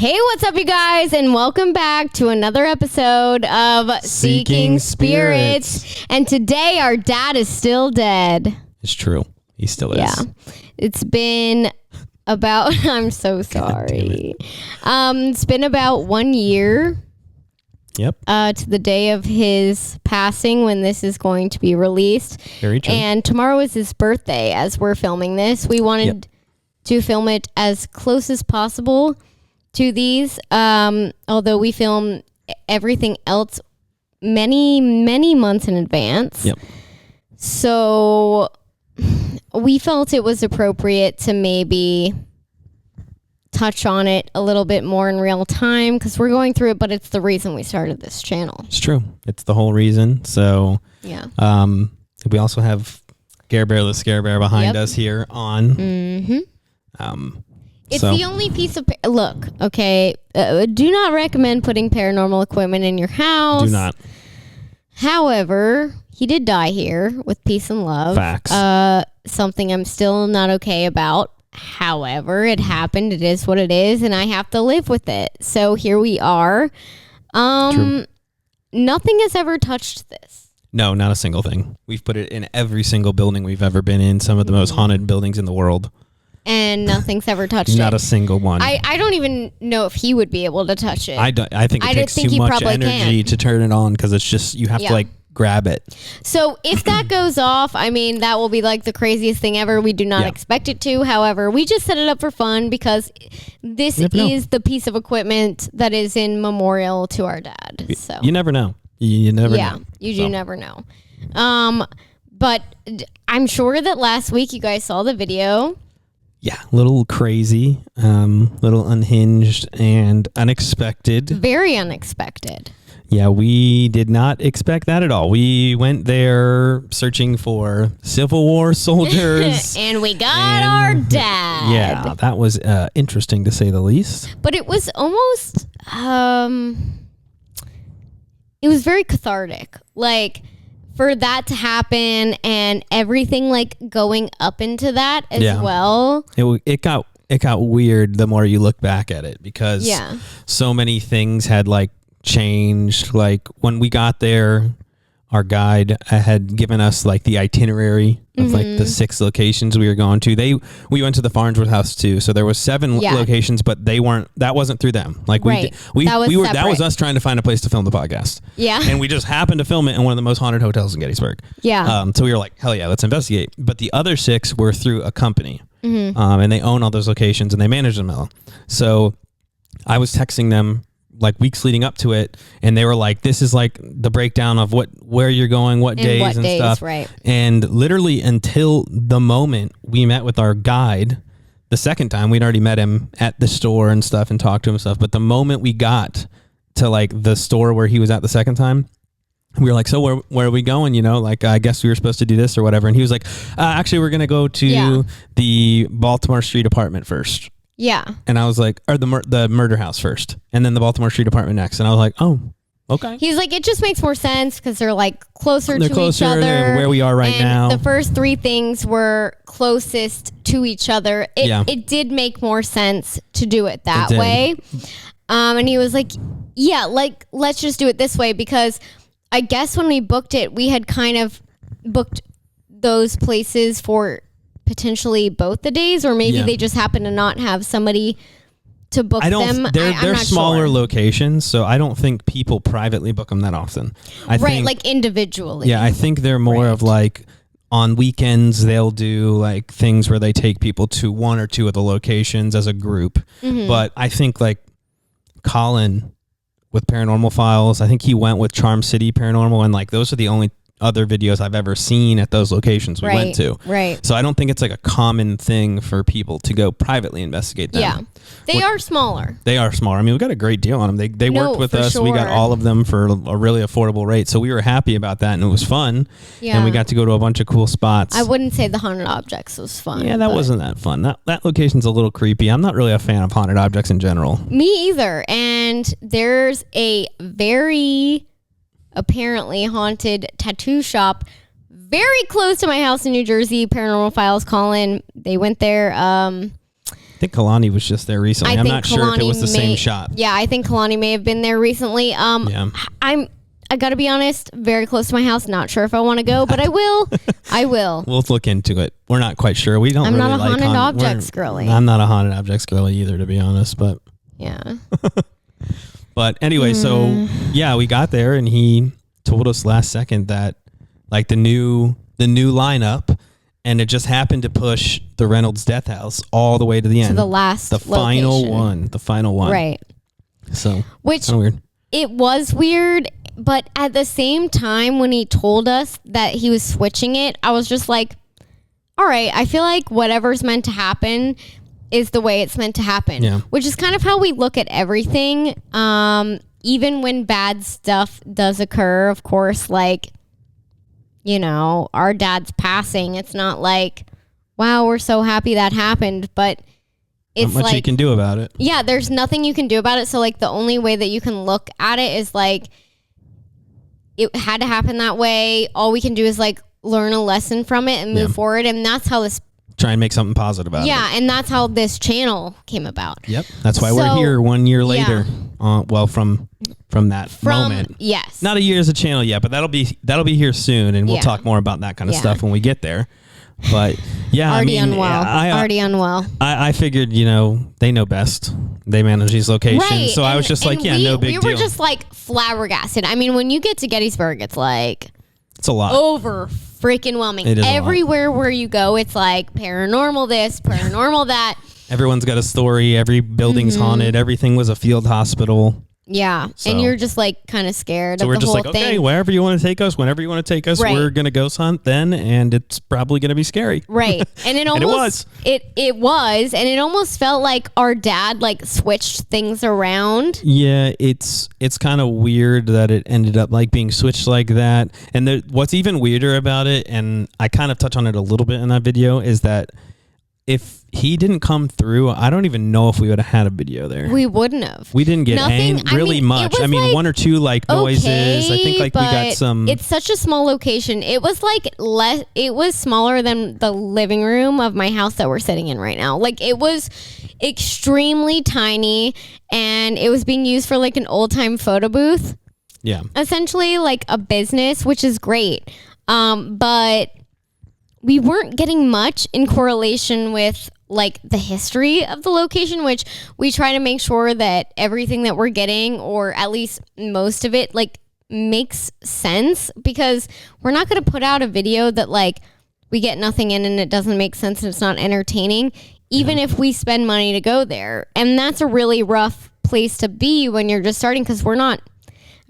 Hey, what's up, you guys, and welcome back to another episode of Seeking Spirits. And today, our dad is still dead. It's true. He still is. Yeah. It's been about, I'm so sorry. It's been about 1 year. Yep. To the day of his passing when this is going to be released. Very true. And tomorrow is his birthday as we're filming this. We wanted to film it as close as possible to these, although we film everything else many months in advance. Yep. So we felt it was appropriate to maybe touch on it a little bit more in real time because we're going through it, but it's the reason we started this channel. It's true. It's the whole reason. So yeah. We also have Gare Bear the Scare Bear behind us here on. Mm-hmm. It's the only piece of... Look, okay, do not recommend putting paranormal equipment in your house. Do not. However, he did die here with peace and love. Facts. Something I'm still not okay about. However, it happened. It is what it is, and I have to live with it. So here we are. True. Nothing has ever touched this. No, not a single thing. We've put it in every single building we've ever been in, some of the most haunted buildings in the world. And nothing's ever touched it. Not a single one. I don't even know if he would be able to touch it. I think it takes too much energy to turn it on because it's just, you have to grab it. So if that goes off, I mean, that will be like the craziest thing ever. We do not expect it to. However, we just set it up for fun because this is the piece of equipment that is in memorial to our dad. So you never know. You never know. Yeah, you do never know. But I'm sure that last week you guys saw the video. Yeah, a little crazy, little unhinged and unexpected. Very unexpected. Yeah, we did not expect that at all. We went there searching for Civil War soldiers. And we got our dad. Yeah, that was interesting to say the least. But it was almost, it was very cathartic. Like, for that to happen and everything like going up into that as well. It got weird the more you look back at it because so many things had like changed. Like when we got there, our guide had given us like the itinerary of like the 6 locations we were going to. We went to the Farnsworth house too, so there was 7 locations, but that wasn't through them. Like that was us trying to find a place to film the podcast. Yeah, and we just happened to film it in one of the most haunted hotels in Gettysburg. Yeah, so we were like, hell yeah, let's investigate. But the other 6 were through a company, and they own all those locations and they manage them all. So I was texting them like weeks leading up to it, and they were like, this is like the breakdown of where you're going, what days and stuff. Right. And literally until the moment we met with our guide the second time, we'd already met him at the store and stuff and talked to him and stuff. But the moment we got to like the store where he was at the second time, we were like, so where are we going? You know, like, I guess we were supposed to do this or whatever. And he was like, actually, we're going to go to the Baltimore Street apartment first. Yeah. And I was like, or the murder house first, and then the Baltimore Street apartment next. And I was like, oh, okay. He's like, it just makes more sense because they're like closer to each other. Where we are right now. The first 3 things were closest to each other. It did make more sense to do it that way. And he was like, yeah, like, let's just do it this way, because I guess when we booked it, we had kind of booked those places for potentially both the days, or maybe they just happen to not have somebody to book them. They're smaller locations, so I don't think people privately book them that often. I think, like individually. Yeah, I think they're more of like on weekends they'll do like things where they take people to 1 or 2 of the locations as a group. But I think like Colin with Paranormal Files, I think he went with Charm City Paranormal, and like those are the only other videos I've ever seen at those locations we went to. Right. So I don't think it's like a common thing for people to go privately investigate them. Yeah. They are smaller. They are smaller. I mean, we got a great deal on them. They worked with us. Sure. We got all of them for a really affordable rate. So we were happy about that, and it was fun. Yeah. And we got to go to a bunch of cool spots. I wouldn't say the haunted objects was fun. Yeah, that wasn't that fun. That location's a little creepy. I'm not really a fan of haunted objects in general. Me either. And there's a very apparently haunted tattoo shop very close to my house in New Jersey. Paranormal Files, Colin, they went there think Kalani was just there recently. I'm not sure if it was the same shot. Yeah, I think Kalani may have been there recently. I gotta be honest, very close to my house. Not sure if I want to go, but I will. I will. We'll look into it. We're not quite sure. We don't. I'm really not a haunted objects girly. I'm not a haunted objects girly either, to be honest. But yeah. But anyway, so yeah, we got there and he told us last second that like the new lineup, and it just happened to push the Reynolds Death House all the way to the end. To the final one. Right. So which weird. It was weird. But at the same time, when he told us that he was switching it, I was just like, all right, I feel like whatever's meant to happen is the way it's meant to happen. Yeah. Which is kind of how we look at everything. Even when bad stuff does occur, of course, like, you know, our dad's passing. It's not like, wow, we're so happy that happened. But it's not much like, you can do about it. Yeah, there's nothing you can do about it. So, like, the only way that you can look at it is like, it had to happen that way. All we can do is like learn a lesson from it and move forward. And that's how this... Try and make something positive out of it. Yeah, and that's how this channel came about. Yep. That's why we're here 1 year later. Yeah. From that moment. Yes. Not a year as a channel yet, but that'll be here soon, and we'll talk more about that kind of stuff when we get there. But yeah, already unwell. I figured, you know, they know best. They manage these locations. Right. So I was just like, no big deal. We were just like flabbergasted. I mean, when you get to Gettysburg, it's like... It's a lot. Over freaking whelming. It is everywhere where you go, it's like paranormal this, paranormal that. Everyone's got a story. Every building's haunted. Everything was a field hospital. Yeah, so, and you're just like kind of scared of the whole thing. So we're just like, okay, wherever you want to take us, whenever you want to take us, we're going to ghost hunt then, and it's probably going to be scary. Right. And it almost... it was, and it almost felt like our dad like switched things around. Yeah, it's kind of weird that it ended up like being switched like that. And what's even weirder about it, and I kind of touch on it a little bit in that video, is that if he didn't come through, I don't even know if we would have had a video there. We wouldn't have. We didn't get much. I mean, like, one or two like noises. I think like we got some. It's such a small location. It was like less. It was smaller than the living room of my house that we're sitting in right now. Like it was extremely tiny, and it was being used for like an old time photo booth. Yeah. Essentially like a business, which is great. But we weren't getting much in correlation with like the history of the location, which we try to make sure that everything that we're getting, or at least most of it, like makes sense, because we're not going to put out a video that like we get nothing in and it doesn't make sense and it's not entertaining, even if we spend money to go there. And that's a really rough place to be when you're just starting, because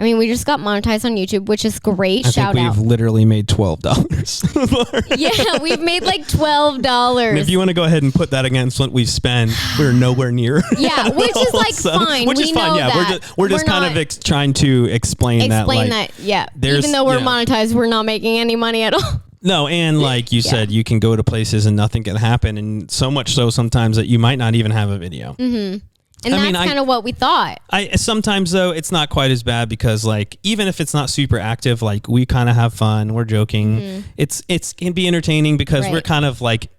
we just got monetized on YouTube, which is great. Shout out. We've literally made $12. Yeah, we've made like $12. And if you want to go ahead and put that against what we've spent, we're nowhere near. Yeah, which is like fine. Which is fine. Yeah, we're just kind of trying to explain that. Yeah, even though we're monetized, we're not making any money at all. No, and like you said, you can go to places and nothing can happen, and so much so sometimes that you might not even have a video. Mm-hmm. And that's kind of what we thought. Sometimes though, it's not quite as bad, because like even if it's not super active, like we kind of have fun. We're joking. Mm-hmm. It can be entertaining because we're kind of like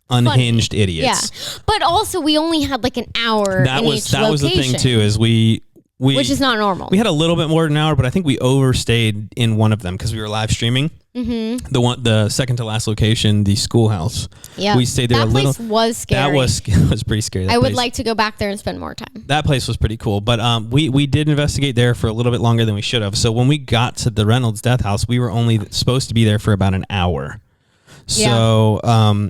unhinged idiots. Yeah, but also we only had like an hour. That was the thing too. Is we which is not normal. We had a little bit more than an hour, but I think we overstayed in one of them because we were live streaming. Mm-hmm. The second to last location, the schoolhouse. Yeah, we stayed there a little. That place was scary. That was pretty scary. I would like to go back there and spend more time. That place was pretty cool, but we did investigate there for a little bit longer than we should have. So when we got to the Reynolds Death House, we were only supposed to be there for about an hour. So,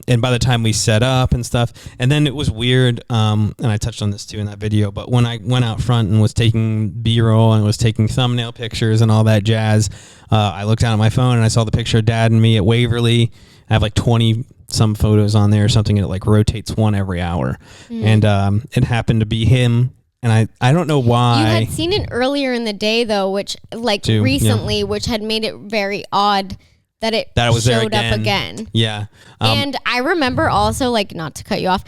and by the time we set up and stuff, and then it was weird, and I touched on this too in that video, but when I went out front and was taking B-roll and was taking thumbnail pictures and all that jazz, I looked down at my phone and I saw the picture of Dad and me at Waverly. I have like 20 some photos on there or something, and it like rotates one every hour. And it happened to be him. And I don't know why. You had seen it earlier in the day though, which like recently, which had made it very odd that it was showed up again. Yeah. And I remember also, like, not to cut you off,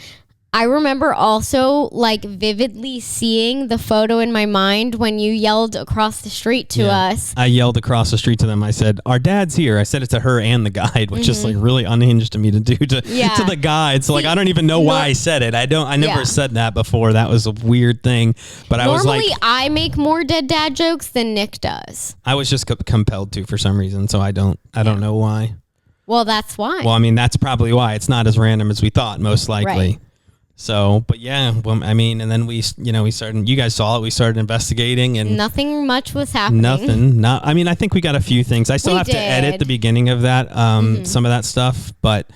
I remember also like vividly seeing the photo in my mind when you yelled across the street to us. I yelled across the street to them. I said, "Our dad's here." I said it to her and the guide, which is like really unhinged of me to do to the guide. So like, I don't even know why I said it. I never said that before. That was a weird thing. But I was like, normally I make more dead dad jokes than Nick does. I was just compelled to for some reason. So I don't know why. Well, that's why. Well, I mean, that's probably why. It's not as random as we thought, most likely. Right. So, but yeah, well, I mean, and then we started, you guys saw it, we started investigating and nothing much was happening. I mean, I think we got a few things. I still have to edit the beginning of that, some of that stuff, but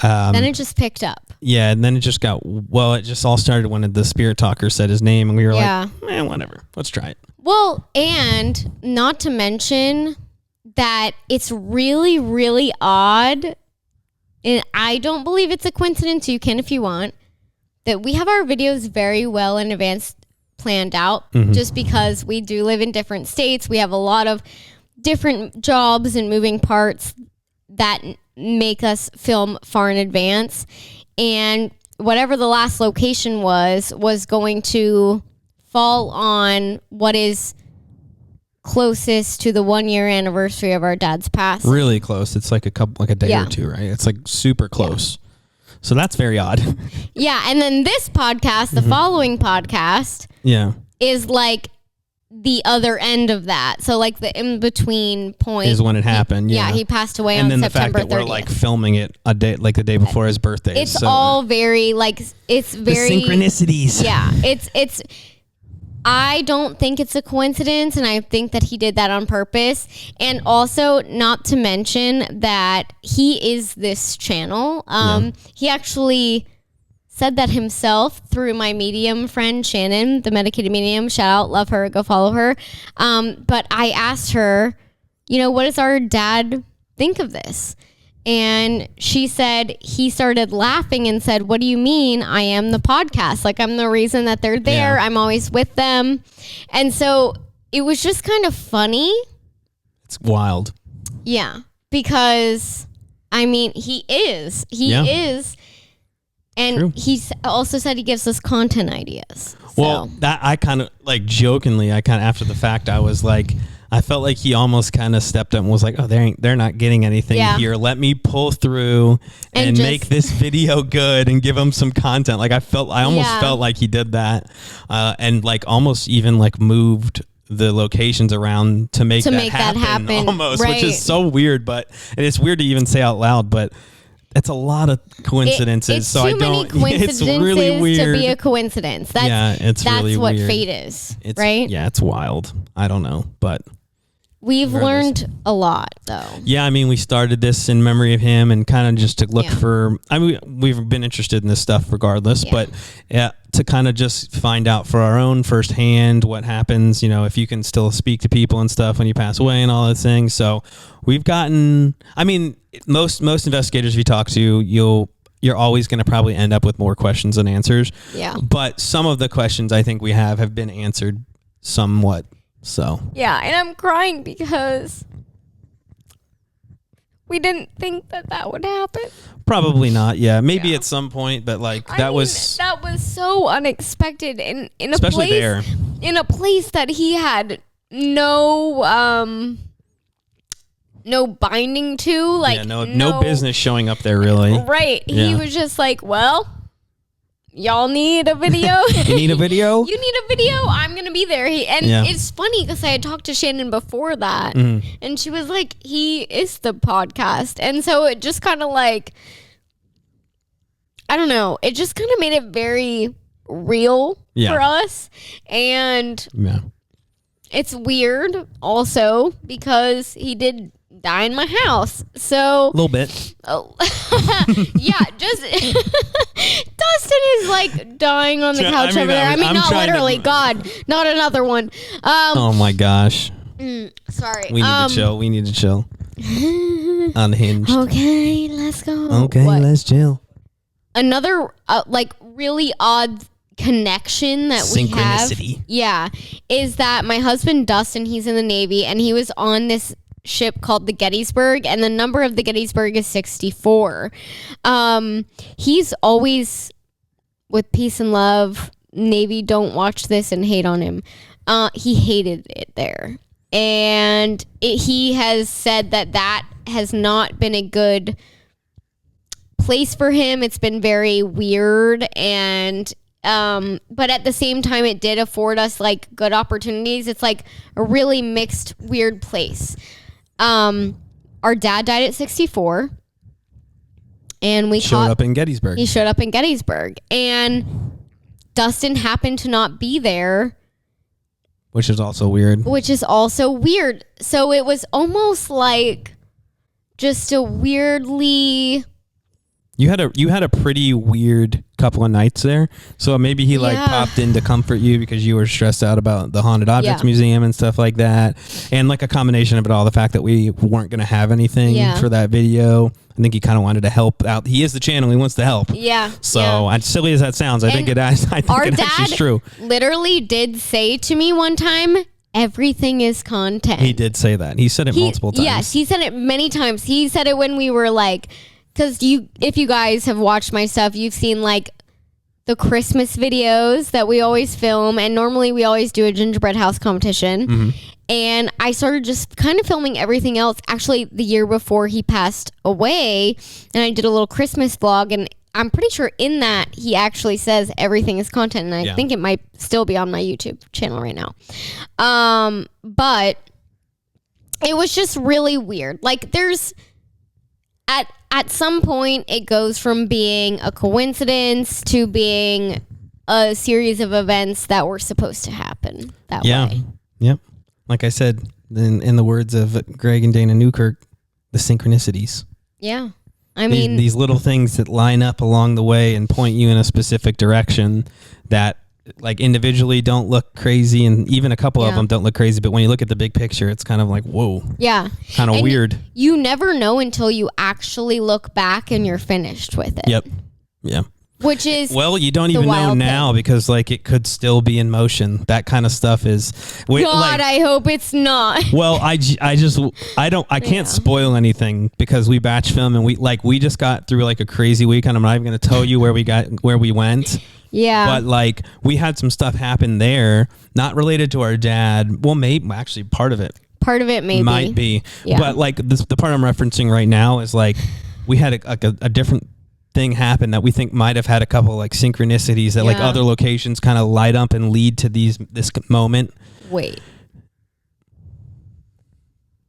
then it just picked up. Yeah, and then it just it just all started when the spirit talker said his name and we were like, man, whatever, let's try it. Well, and not to mention that it's really, really odd, and I don't believe it's a coincidence, you can if you want, that we have our videos very well in advance planned out, just because we do live in different states. We have a lot of different jobs and moving parts that make us film far in advance. And whatever the last location was going to fall on what is closest to the 1 year anniversary of our dad's passing. Really close. It's like a day or two, right? It's like super close. Yeah. So that's very odd. Yeah, and then this podcast, the following podcast, is like the other end of that. So like the in-between point is when it happened. Yeah, he passed away on September 30th. And then the fact that we're like filming it a day, like the day before his birthday. It's all very like, it's very... The synchronicities. Yeah, it's... I don't think it's a coincidence, and I think that he did that on purpose. And also, not to mention that he is this channel. He actually said that himself through my medium friend, Shannon, the medicated medium. Shout out, love her, go follow her. But I asked her, what does our dad think of this? And she said, he started laughing and said, "What do you mean? I am the podcast. Like, I'm the reason that they're there. I'm always with them." And so it was just kind of funny. It's wild. Yeah. Because, I mean, he is. He is. And true. He also said he gives us content ideas. Well, that I kind of, like, jokingly, after the fact, I was like, I felt like he almost kind of stepped up and was like, "Oh, they're not getting anything here. Let me pull through and make this video good and give them some content." Like I almost felt like he did that, and like almost even like moved the locations around to make that happen almost, right. Which is so weird. But and it's weird to even say out loud, but it's a lot of coincidences. It's too many coincidences it's really weird to be a coincidence. That's really what weird. Fate is, right? Yeah, it's wild. I don't know, but. We've learned a lot, though. Yeah, I mean, we started this in memory of him and kind of just to look for... I mean, we've been interested in this stuff regardless, but to kind of just find out for our own firsthand what happens, if you can still speak to people and stuff when you pass away and all those things. So we've gotten... I mean, most investigators you talk to, you're always going to probably end up with more questions than answers. Yeah. But some of the questions I think we have been answered somewhat. So yeah, and I'm crying because we didn't think that would happen. Probably not. Yeah, maybe at some point, but like that was so unexpected in especially in a place that he had no binding to, like no business showing up there really. Right. Yeah. He was just like, "Well, y'all need a video? You need a video? You need a video? I'm going to be there." It's funny because I had talked to Shannon before that, and she was like, "He is the podcast." And so it just kind of like, I don't know, it just kind of made it very real for us. And it's weird also because he did die in my house. So a little bit. Yeah, just Dustin is like dying on the couch over there. I mean, not literally. God, not another one. Oh my gosh. Sorry. We need to chill. Unhinged. Okay, let's go. Okay, let's chill. Another like really odd connection that we have, is that my husband Dustin, he's in the Navy, and he was on this ship called the Gettysburg, and the number of the Gettysburg is 64. He's always with peace and love, Navy, don't watch this and hate on him. He hated it there. And he has said that has not been a good place for him. It's been very weird. And but at the same time, it did afford us like good opportunities. It's like a really mixed, weird place. Our dad died at 64. And we showed up in Gettysburg. He showed up in Gettysburg. And Dustin happened to not be there. Which is also weird. So it was almost like just a weirdly... You had a pretty weird couple of nights there. So maybe he like popped in to comfort you because you were stressed out about the Haunted Objects Museum and stuff like that. And like a combination of it all, the fact that we weren't going to have anything for that video. I think he kind of wanted to help out. He is the channel. He wants to help. Yeah. So as silly as that sounds, I think it actually is true. Literally did say to me one time, everything is content. He did say that. He said it multiple times. Yes, he said it many times. He said it when we were like... Because if you guys have watched my stuff, you've seen like the Christmas videos that we always film. And normally we always do a gingerbread house competition. Mm-hmm. And I started just kind of filming everything else. Actually, the year before he passed away. And I did a little Christmas vlog. And I'm pretty sure in that he actually says everything is content. And I think it might still be on my YouTube channel right now. But it was just really weird. Like there's... At some point, it goes from being a coincidence to being a series of events that were supposed to happen that way. Yep. Like I said, in the words of Greg and Dana Newkirk, the synchronicities. Yeah. I mean... These little things that line up along the way and point you in a specific direction that like individually don't look crazy, and even a couple of them don't look crazy, but when you look at the big picture, it's kind of like, whoa. Yeah. Kind of weird. You never know until you actually look back and you're finished with it. Yep. Yeah. Which is well, you don't even know now because like it could still be in motion. That kind of stuff is. I hope it's not. Well, I can't spoil anything because we batch film and we just got through like a crazy weekend. I'm not even going to tell you where we went. Yeah. But like we had some stuff happen there, not related to our dad. Well, maybe actually part of it. Part of it maybe might be. Yeah. But like the part I'm referencing right now is like we had a different thing happen that we think might have had a couple like synchronicities that like other locations kind of light up and lead to this moment. Wait.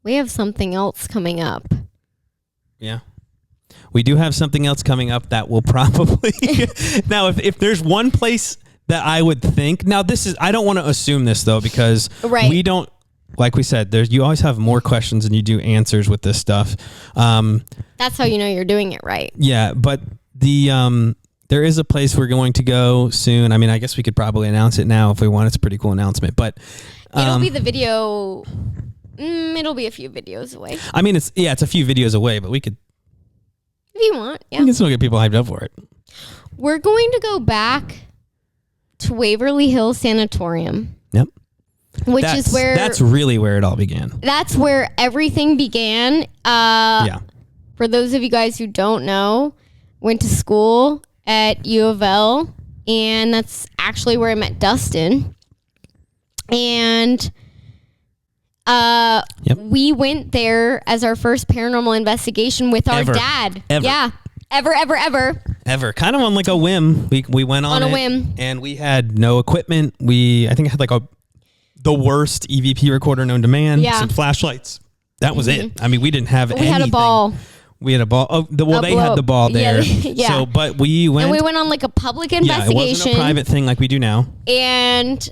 We have something else coming up. Yeah. We do have something else coming up that will probably... Now, if there's one place that I would think... Now, I don't want to assume this, though, because we don't... Like we said, you always have more questions than you do answers with this stuff. That's how you know you're doing it right. Yeah, but there is a place we're going to go soon. I mean, I guess we could probably announce it now if we want. It's a pretty cool announcement, but... It'll be the video... it'll be a few videos away. I mean, it's a few videos away, but we could... If you want, yeah. We can still get people hyped up for it. We're going to go back to Waverly Hills Sanatorium. Yep. That's really where it all began. That's where everything began. For those of you guys who don't know, went to school at U of L, and that's actually where I met Dustin. And we went there as our first paranormal investigation with our dad. Ever. Yeah. Ever. Kind of on like a whim. We went on a whim. And we had no equipment. I think I had like the worst EVP recorder known to man. Yeah. Some flashlights. That was it. I mean, we didn't have anything. We had a ball. Oh, they had the ball there. Yeah. So, but we went. And we went on like a public investigation. Yeah, it wasn't a private thing like we do now. And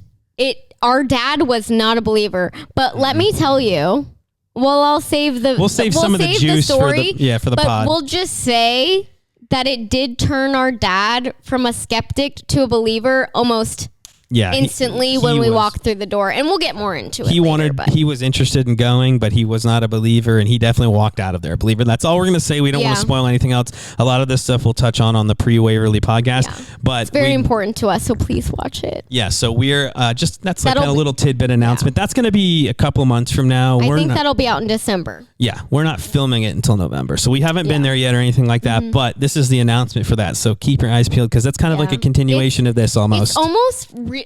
our dad was not a believer. But let me tell you, we'll save some of the juice story, for the pod. But we'll just say that it did turn our dad from a skeptic to a believer almost instantly when we walked through the door, and we'll get more into it later, he was interested in going, but he was not a believer, and he definitely walked out of there a believer. That's all we're going to say. We don't want to spoil anything else. A lot of this stuff we'll touch on the pre-Waverly podcast, but it's very important to us, so please watch it. Yeah, so we're that's like a little tidbit announcement. That's going to be a couple of months from now. I think that'll be out in December. Yeah, we're not filming it until November, so we haven't been there yet or anything like that, but this is the announcement for that, so keep your eyes peeled, because that's kind of like a continuation of this almost.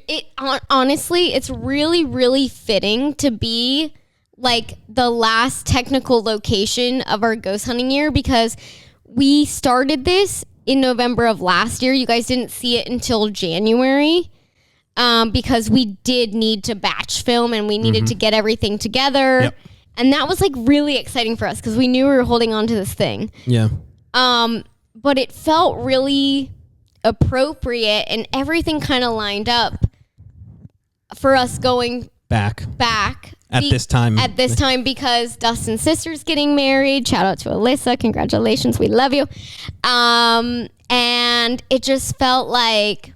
It's honestly, it's really, really fitting to be like the last technical location of our ghost hunting year, because we started this in November of last year. You guys didn't see it until January because we did need to batch film and we needed to get everything together. Yep. And that was like really exciting for us because we knew we were holding on to this thing. Yeah. But it felt really appropriate and everything kind of lined up for us going back at this time because Dustin's sister's getting married. Shout out to Alyssa, congratulations, we love you. And it just felt like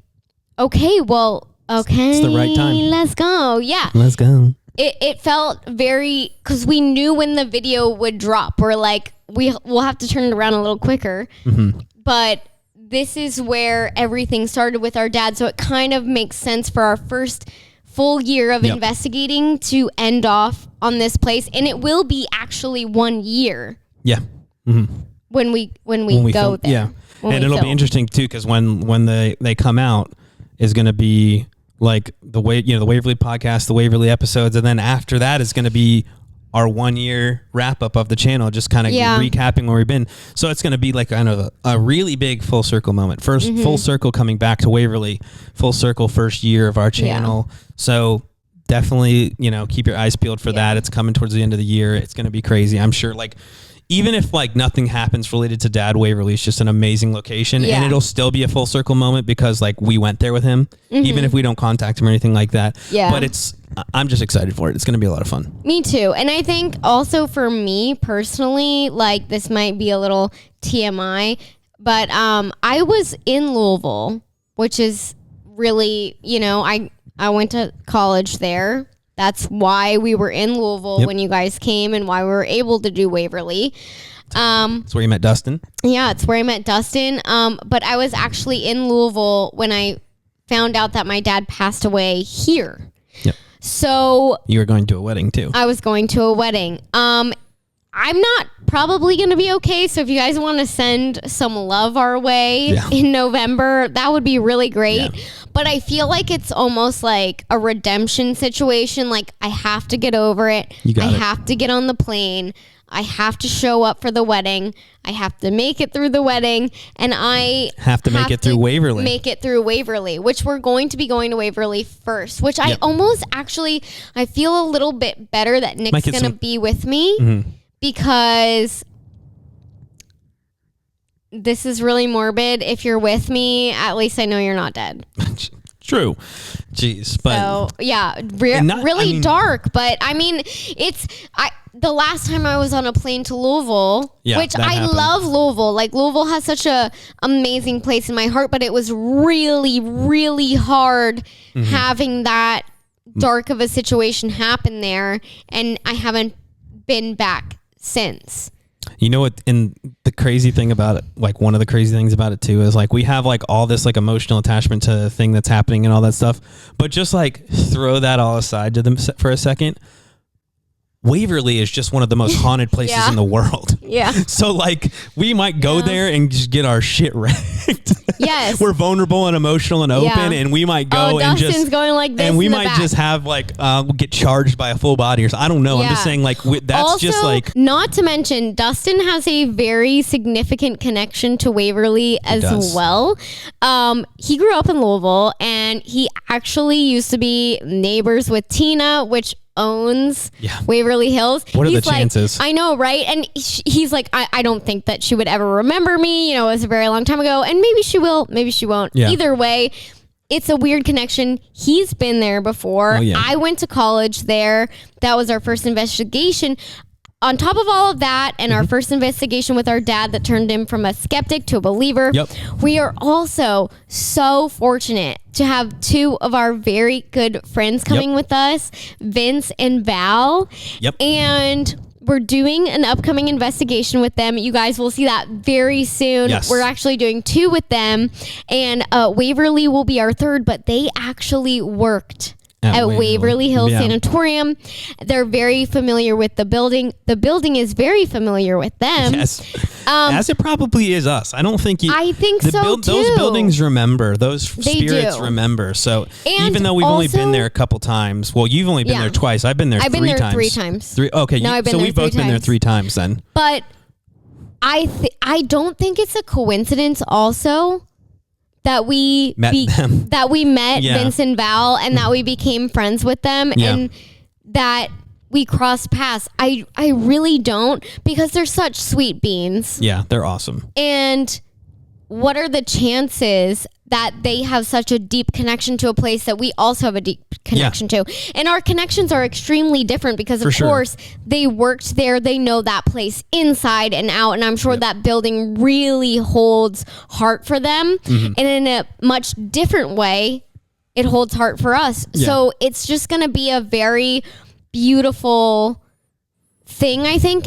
it's the right time, let's go. It felt very, because we knew when the video would drop, we're like, we'll have to turn it around a little quicker. But this is where everything started with our dad, so it kind of makes sense for our first full year of investigating to end off on this place, and it will be actually 1 year. Yeah. When we go there. Yeah, and it'll be interesting too, because when they come out is going to be like the Waverly podcast, the Waverly episodes, and then after that is going to be our 1 year wrap up of the channel, just kind of recapping where we've been. So it's going to be like kind of a really big full circle moment. First full circle coming back to Waverly, full circle first year of our channel. Yeah. So definitely, keep your eyes peeled for that. It's coming towards the end of the year. It's going to be crazy. I'm sure even if nothing happens related to Dad, Waverly is just an amazing location, and it'll still be a full circle moment because we went there with him, even if we don't contact him or anything like that. Yeah. But I'm just excited for it. It's going to be a lot of fun. Me too. And I think also for me personally, this might be a little TMI, but I was in Louisville, which is really, I went to college there. That's why we were in Louisville when you guys came and why we were able to do Waverly. That's where you met Dustin? Yeah, it's where I met Dustin. But I was actually in Louisville when I found out that my dad passed away here. Yep. So you were going to a wedding too. I was going to a wedding. I'm not probably going to be okay. So if you guys want to send some love our way in November, that would be really great. Yeah. But I feel like it's almost like a redemption situation. I have to get over it. I have to get on the plane. I have to show up for the wedding. I have to make it through the wedding. And I have to make it through Waverly. Make it through Waverly, which we're going to be going to Waverly first, which I almost I feel a little bit better that Nick's going to be with me because this is really morbid. If you're with me, at least I know you're not dead. True. Jeez. But so, yeah, really dark. But I mean, the last time I was on a plane to Louisville, which I love Louisville. Louisville has such a amazing place in my heart, but it was really, really hard having that dark of a situation happen there. And I haven't been back since. You know what? And the crazy thing about it, one of the crazy things about it too, is we have all this emotional attachment to the thing that's happening and all that stuff. But just throw that all aside to them for a second. Waverly is just one of the most haunted places in the world. Yeah. So we might go there and just get our shit wrecked. Yes. We're vulnerable and emotional and open, and we might go and Dustin's just going like this, and we might just have get charged by a full body or something. I don't know. Yeah. I'm just saying that's also, just not to mention Dustin has a very significant connection to Waverly as well. He grew up in Louisville, and he actually used to be neighbors with Tina, which owns Waverly Hills. What are the chances? I know, right? And he's like, I don't think that she would ever remember me. It was a very long time ago. And maybe she will, maybe she won't. Yeah. Either way, it's a weird connection. He's been there before. Oh, yeah. I went to college there. That was our first investigation. on top of all of that and our first investigation with our dad that turned him from a skeptic to a believer, we are also so fortunate to have two of our very good friends coming with us, Vince and Val. And we're doing an upcoming investigation with them. You guys will see that very soon. We're actually doing 2 with them, and Waverly will be our third, but they actually worked at Waverly Hills Sanatorium. They're very familiar with the building. The building is very familiar with them. As it probably is us. I don't think I think so too. Those buildings remember. Those spirits remember. So even though we've only been there a couple times, well, you've only been there twice. I've been there 3 times. I've been there 3 times. Okay, no, so we've both been there 3 times then. But I don't think it's a coincidence also that we met Vince and Val, and that we became friends with them, and that we crossed paths. I really don't, because they're such sweet beans. Yeah, they're awesome. And what are the chances that they have such a deep connection to a place that we also have a deep connection to? And our connections are extremely different because, of course, they worked there. They know that place inside and out. And I'm sure that building really holds heart for them. And in a much different way, it holds heart for us. So it's just going to be a very beautiful thing, I think.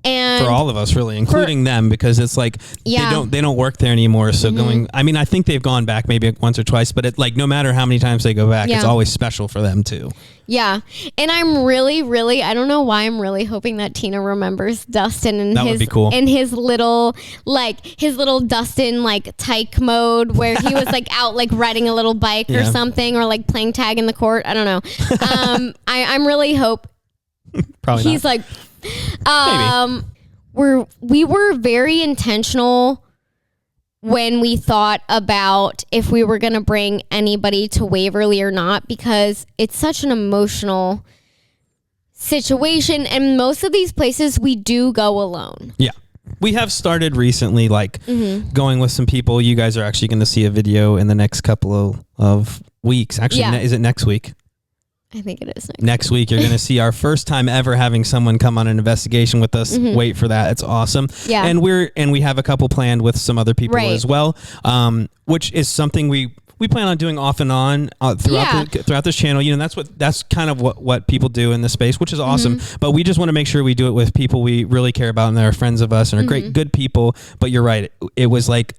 And for all of us, really, including them, because it's like they don't work there anymore. So I mean, I think they've gone back maybe once or twice, but it, like, no matter how many times they go back, it's always special for them too. Yeah. And I'm really, really, I don't know why, I'm really hoping that Tina remembers Dustin and would be cool. And his little Dustin like tyke mode where he was like out like riding a little bike or something, or like playing tag in the court. I don't know. I'm really hope probably he's not. Like we were very intentional when we thought about if we were going to bring anybody to Waverly or not, because it's such an emotional situation, and most of these places we do go alone. Yeah. We have started recently, like going with some people. You guys are actually going to see a video in the next couple of weeks. Actually, is it next week? I think it is next week. You're going to see our first time ever having someone come on an investigation with us. Wait for that. It's awesome. Yeah. And we have a couple planned with some other people as well, which is something we plan on doing off and on throughout this channel. You know, that's kind of what people do in this space, which is awesome. But we just want to make sure we do it with people we really care about and that are friends of us and are great, good people. But you're right. It was like,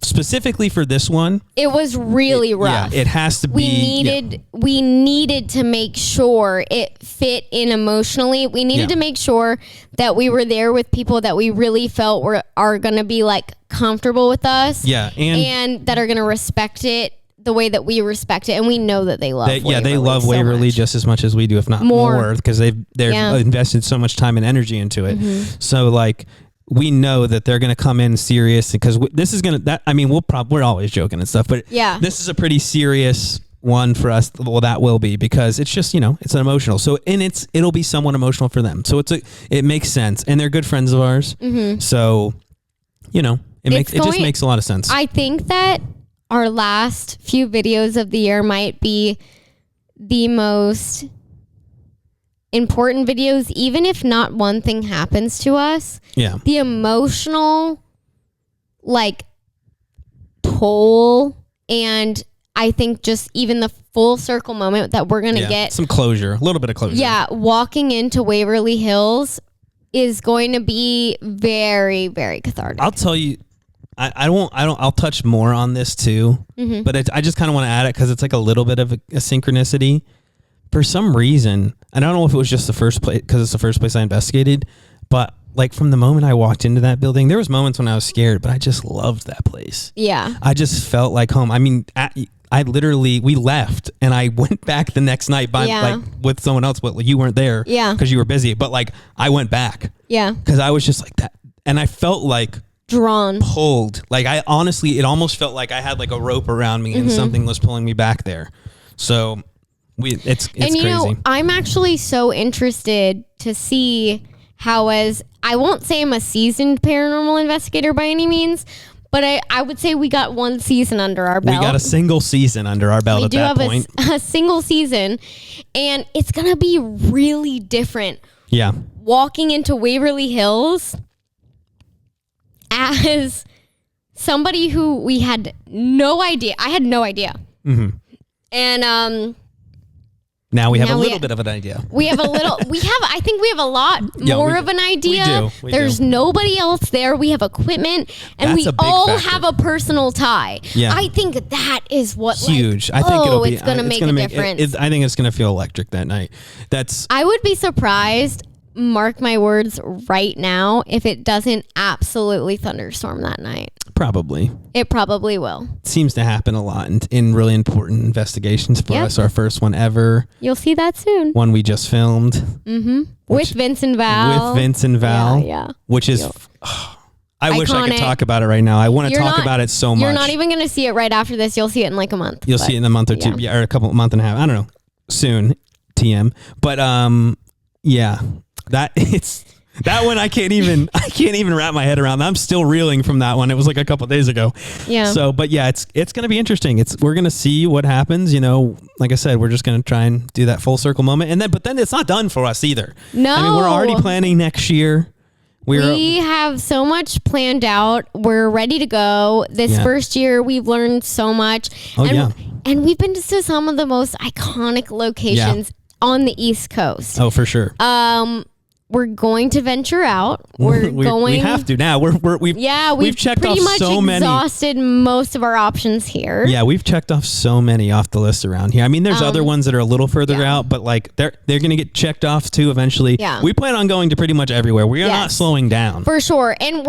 specifically for this one, it was really rough. Yeah, it has to be. We needed to make sure it fit in emotionally. We needed to make sure that we were there with people that we really felt are going to be like comfortable with us. Yeah, and that are going to respect it the way that we respect it, and we know that they love Waverly. They love Waverly just as much as we do, if not more, because they're invested so much time and energy into it. So like, we know that they're going to come in serious, because this is going to, we're always joking and stuff, but this is a pretty serious one for us. Well, that will be, because it's just, it's an emotional. So, and it'll be somewhat emotional for them. So it makes sense, and they're good friends of ours. So, it just makes a lot of sense. I think that our last few videos of the year might be the most important videos, even if not one thing happens to us. The emotional like toll, and I think just even the full circle moment that we're gonna get some closure, a little bit of closure. Walking into Waverly Hills is going to be very, very cathartic. I'll tell you, I'll touch more on this too, but I just kind of want to add it because it's like a little bit of a synchronicity. For some reason, and I don't know if it was just the first place, because it's the first place I investigated, but like from the moment I walked into that building, there was moments when I was scared, but I just loved that place. Yeah. I just felt like home. I mean, we left and I went back the next night with someone else, but you weren't there because you were busy, but like I went back. Yeah. Because I was just like that. And I felt like pulled. Like it almost felt like I had like a rope around me and something was pulling me back there. So it's crazy. I'm actually so interested to see how, as I won't say I'm a seasoned paranormal investigator by any means, but I would say we got one season under our belt. We got a single season under our belt at that point. We do have a single season, and it's going to be really different. Yeah. walking into Waverly Hills as somebody who we had no idea. I had no idea. Mm-hmm. And now we have a little bit of an idea. I think we have a lot more of an idea. We There's do. nobody else there. We have equipment, and That's we all have a personal tie. Yeah. I think that is what huge. I think it's going to make a difference. I think it's going to feel electric that night. I would be surprised, mark my words right now, if it doesn't absolutely thunderstorm that night. Probably. It probably will. It seems to happen a lot in really important investigations for us. Our first one ever. You'll see that soon. One we just filmed. Mm-hmm. With Vince and Val. Yeah. Which is... I wish I could talk about it right now. I want to talk about it so much. You're not even going to see it right after this. You'll see it in like a month. You'll see it in a month or two. Yeah, or a month and a half. I don't know. Soon. TM. But that one I can't even wrap my head around. I'm still reeling from that one. It was like a couple of days ago. Yeah. So, but yeah, it's going to be interesting. We're going to see what happens. Like I said, we're just going to try and do that full circle moment. But then it's not done for us either. No. I mean, we're already planning next year. We have so much planned out. We're ready to go. This first year, we've learned so much. And we've been to some of the most iconic locations on the East Coast. Oh, for sure. We're going to venture out. We have to now. We've checked pretty off much so many. Exhausted most of our options here. Yeah, we've checked off so many off the list around here. I mean, there's other ones that are a little further out, but like they're going to get checked off too eventually. Yeah. We plan on going to pretty much everywhere. We are not slowing down. For sure. And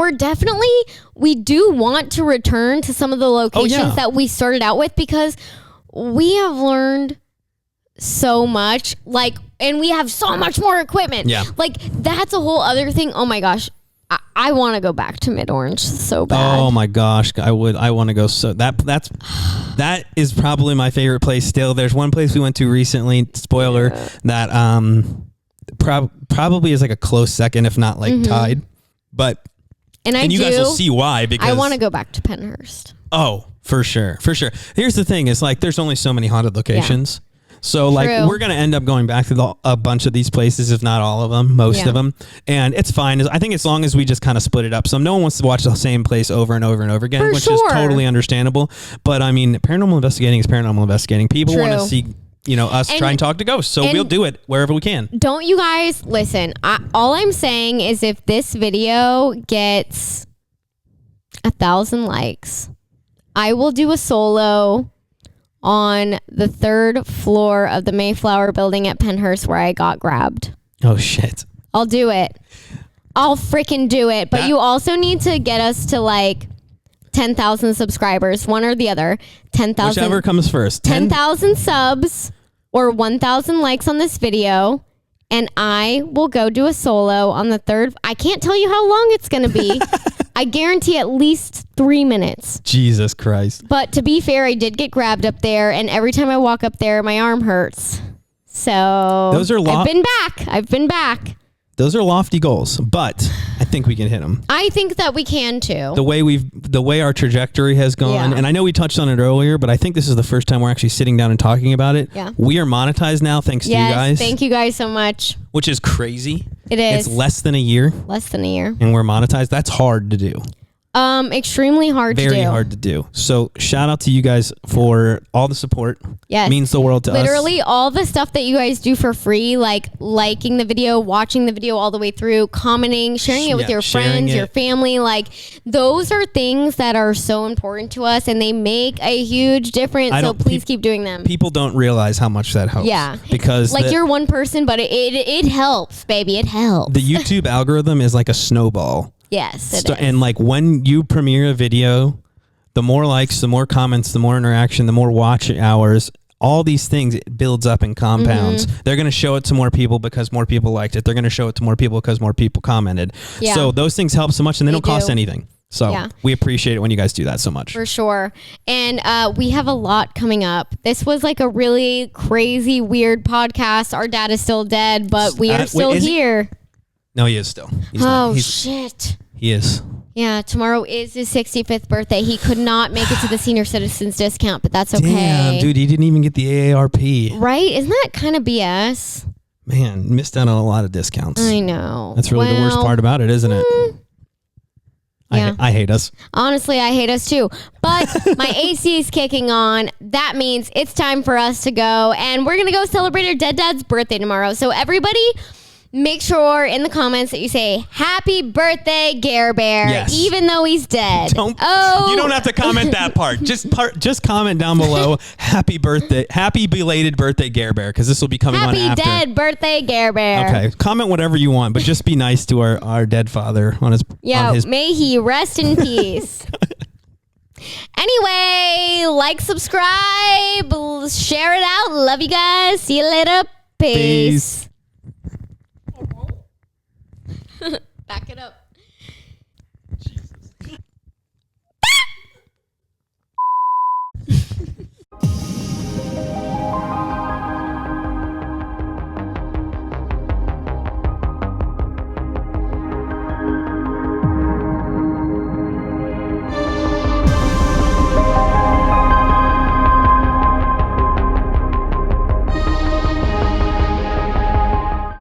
we do want to return to some of the locations that we started out with, because we have learned so much, and we have so much more equipment. Yeah. That's a whole other thing. Oh my gosh. I want to go back to Mid-Orange so bad. Oh my gosh. I want to go. So that is probably my favorite place still. There's one place we went to recently, spoiler, that probably is like a close second, if not tied. But and you guys will see why, because I want to go back to Pennhurst. Oh, for sure. Here's the thing: is there's only so many haunted locations. Yeah. So we're going to end up going back to a bunch of these places, if not all of them, most of them. And it's fine. I think as long as we just kind of split it up. So no one wants to watch the same place over and over and over again, which is totally understandable. But I mean, paranormal investigating is paranormal investigating. People want to see, us try and talk to ghosts. So we'll do it wherever we can. Don't you guys listen. All I'm saying is, if this video gets 1,000 likes, I will do a solo on the 3rd floor of the Mayflower building at Pennhurst where I got grabbed. Oh, shit. I'll do it. I'll freaking do it. But you also need to get us to 10,000 subscribers, one or the other. 10,000. Whichever comes first. 10,000 subs or 1,000 likes on this video. And I will go do a solo on the 3rd. I can't tell you how long it's going to be. I guarantee at least 3 minutes. Jesus Christ. But to be fair, I did get grabbed up there, and every time I walk up there, my arm hurts. So I've been back. Those are lofty goals, but I think we can hit them. I think that we can too. The way our trajectory has gone, and I know we touched on it earlier, but I think this is the first time we're actually sitting down and talking about it. Yeah. We are monetized now, thanks to you guys. Thank you guys so much. Which is crazy. It is. It's less than a year. And we're monetized. That's hard to do. Extremely hard to do. Very hard to do. So shout out to you guys for all the support. Yes. It means the world to us. Literally all the stuff that you guys do for free, like liking the video, watching the video all the way through, commenting, sharing it with your friends, your family. Those are things that are so important to us, and they make a huge difference. So please keep doing them. People don't realize how much that helps. Yeah. Because you're one person, but it helps, baby. It helps. The YouTube algorithm is like a snowball. Yes, it is. And when you premiere a video, the more likes, the more comments, the more interaction, the more watch hours, all these things, it builds up and compounds. Mm-hmm. They're going to show it to more people because more people liked it. They're going to show it to more people because more people commented. Yeah. So those things help so much, and they don't cost anything. So we appreciate it when you guys do that so much. For sure. And we have a lot coming up. This was a really crazy, weird podcast. Our dad is still dead, but we are still here. No, he is still. Shit. He is. Yeah, tomorrow is his 65th birthday. He could not make it to the senior citizens discount, but that's okay. Damn, dude, he didn't even get the AARP. Right? Isn't that kind of BS? Man, missed out on a lot of discounts. I know. That's really the worst part about it, isn't it? Yeah. I hate us. Honestly, I hate us too. But my AC is kicking on. That means it's time for us to go. And we're going to go celebrate our dead dad's birthday tomorrow. So everybody, make sure in the comments that you say, happy birthday, Gare Bear, yes. even though he's dead. You don't have to comment that part. Just comment down below, happy belated birthday, Gare Bear, because this will be coming on after. Happy dead birthday, Gare Bear. Okay, comment whatever you want, but just be nice to our dead father on his. Yeah, on his may he rest in peace. Anyway, like, subscribe, share it out. Love you guys. See you later. Peace. Back it up.